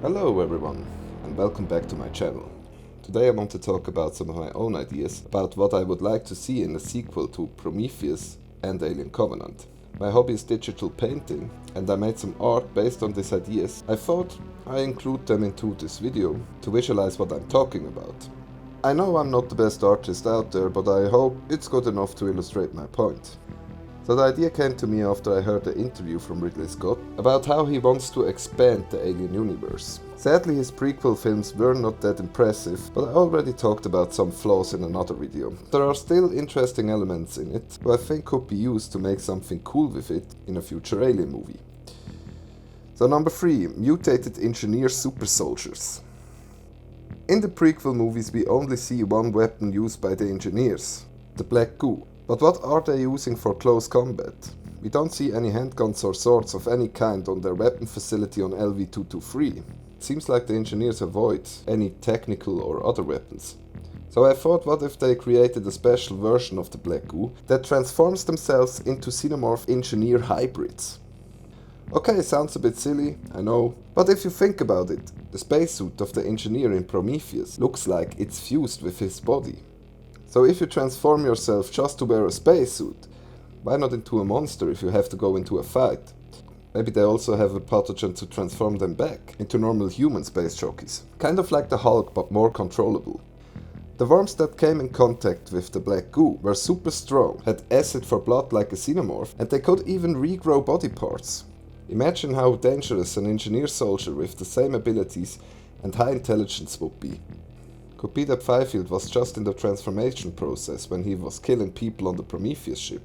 Hello everyone, and welcome back to my channel. Today I want to talk about some of my own ideas about what I would like to see in a sequel to Prometheus and Alien Covenant. My hobby is digital painting, and I made some art based on these ideas. I thought I include them into this video to visualize what I'm talking about. I know I'm not the best artist out there, but I hope it's good enough to illustrate my point. So the idea came to me after I heard the interview from Ridley Scott about how he wants to expand the Alien universe. Sadly, his prequel films were not that impressive, but I already talked about some flaws in another video. There are still interesting elements in it, who I think could be used to make something cool with it in a future Alien movie. So number 3, mutated engineer super soldiers. In the prequel movies we only see one weapon used by the engineers, the black goo. But what are they using for close combat? We don't see any handguns or swords of any kind on their weapon facility on LV-223. It seems like the engineers avoid any technical or other weapons. So I thought, what if they created a special version of the black goo that transforms themselves into xenomorph engineer hybrids? Okay, sounds a bit silly, I know, but if you think about it, the spacesuit of the engineer in Prometheus looks like it's fused with his body. So if you transform yourself just to wear a spacesuit, why not into a monster if you have to go into a fight? Maybe they also have a pathogen to transform them back into normal human space jockeys. Kind of like the Hulk, but more controllable. The worms that came in contact with the black goo were super strong, had acid for blood like a xenomorph, and they could even regrow body parts. Imagine how dangerous an engineer soldier with the same abilities and high intelligence would be. Could be that Fifield was just in the transformation process when he was killing people on the Prometheus ship.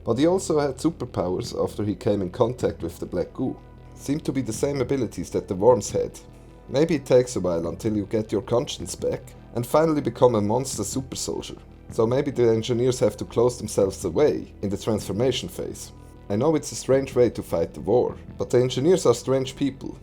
But he also had superpowers after he came in contact with the black goo. Seemed to be the same abilities that the worms had. Maybe it takes a while until you get your conscience back and finally become a monster super soldier. So maybe the engineers have to close themselves away in the transformation phase. I know it's a strange way to fight the war, but the engineers are strange people.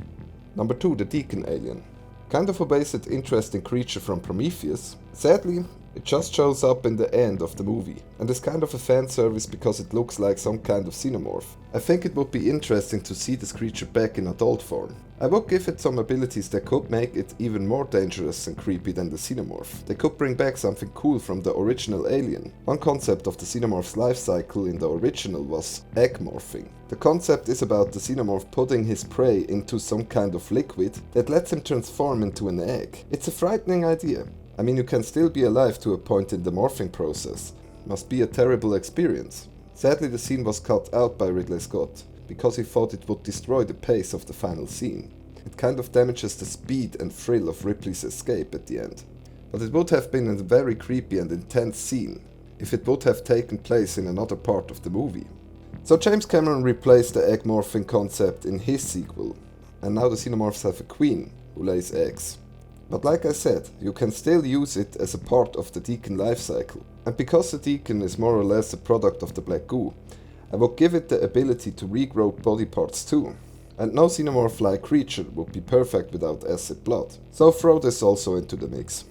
Number 2, the deacon alien. Kind of a basic interesting creature from Prometheus. Sadly, it just shows up in the end of the movie, and is kind of a fan service because it looks like some kind of xenomorph. I think it would be interesting to see this creature back in adult form. I would give it some abilities that could make it even more dangerous and creepy than the xenomorph. They could bring back something cool from the original Alien. One concept of the xenomorph's life cycle in the original was egg morphing. The concept is about the xenomorph putting his prey into some kind of liquid that lets him transform into an egg. It's a frightening idea. I mean, you can still be alive to a point in the morphing process. Must be a terrible experience. Sadly, the scene was cut out by Ridley Scott, because he thought it would destroy the pace of the final scene. It kind of damages the speed and thrill of Ripley's escape at the end. But it would have been a very creepy and intense scene if it would have taken place in another part of the movie. So James Cameron replaced the egg morphing concept in his sequel, and now the xenomorphs have a queen who lays eggs. But like I said, you can still use it as a part of the deacon life cycle. And because the deacon is more or less a product of the black goo, I would give it the ability to regrow body parts too. And no xenomorph-like creature would be perfect without acid blood. So throw this also into the mix.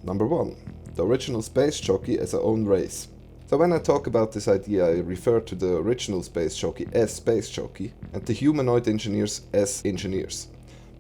Number 1. The original space jockey as a own race. So when I talk about this idea, I refer to the original space jockey as space jockey and the humanoid engineers as engineers.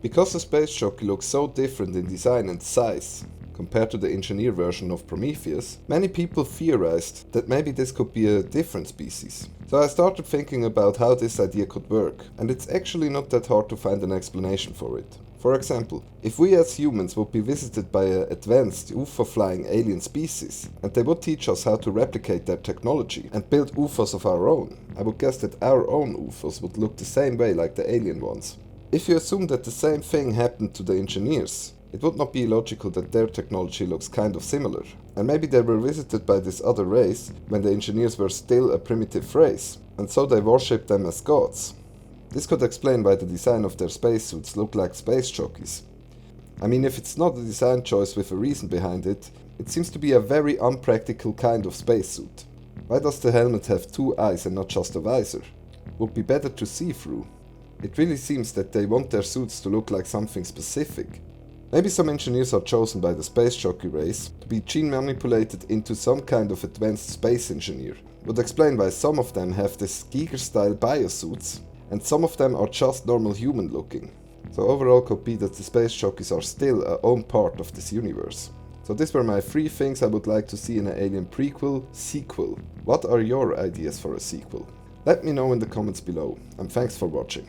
Because the space jockey looks so different in design and size compared to the engineer version of Prometheus, many people theorized that maybe this could be a different species. So I started thinking about how this idea could work, and it's actually not that hard to find an explanation for it. For example, if we as humans would be visited by an advanced UFO-flying alien species, and they would teach us how to replicate their technology and build UFOs of our own, I would guess that our own UFOs would look the same way like the alien ones. If you assume that the same thing happened to the engineers, it would not be illogical that their technology looks kind of similar. And maybe they were visited by this other race when the engineers were still a primitive race, and so they worshipped them as gods. This could explain why the design of their spacesuits look like space jockeys. I mean, if it's not a design choice with a reason behind it, it seems to be a very unpractical kind of spacesuit. Why does the helmet have 2 eyes and not just a visor? Would be better to see through. It really seems that they want their suits to look like something specific. Maybe some engineers are chosen by the space jockey race to be gene manipulated into some kind of advanced space engineer. Would explain why some of them have this Giger-style biosuits and some of them are just normal human looking. So overall could be that the space jockeys are still a own part of this universe. So these were my 3 things I would like to see in an Alien prequel, sequel. What are your ideas for a sequel? Let me know in the comments below, and thanks for watching.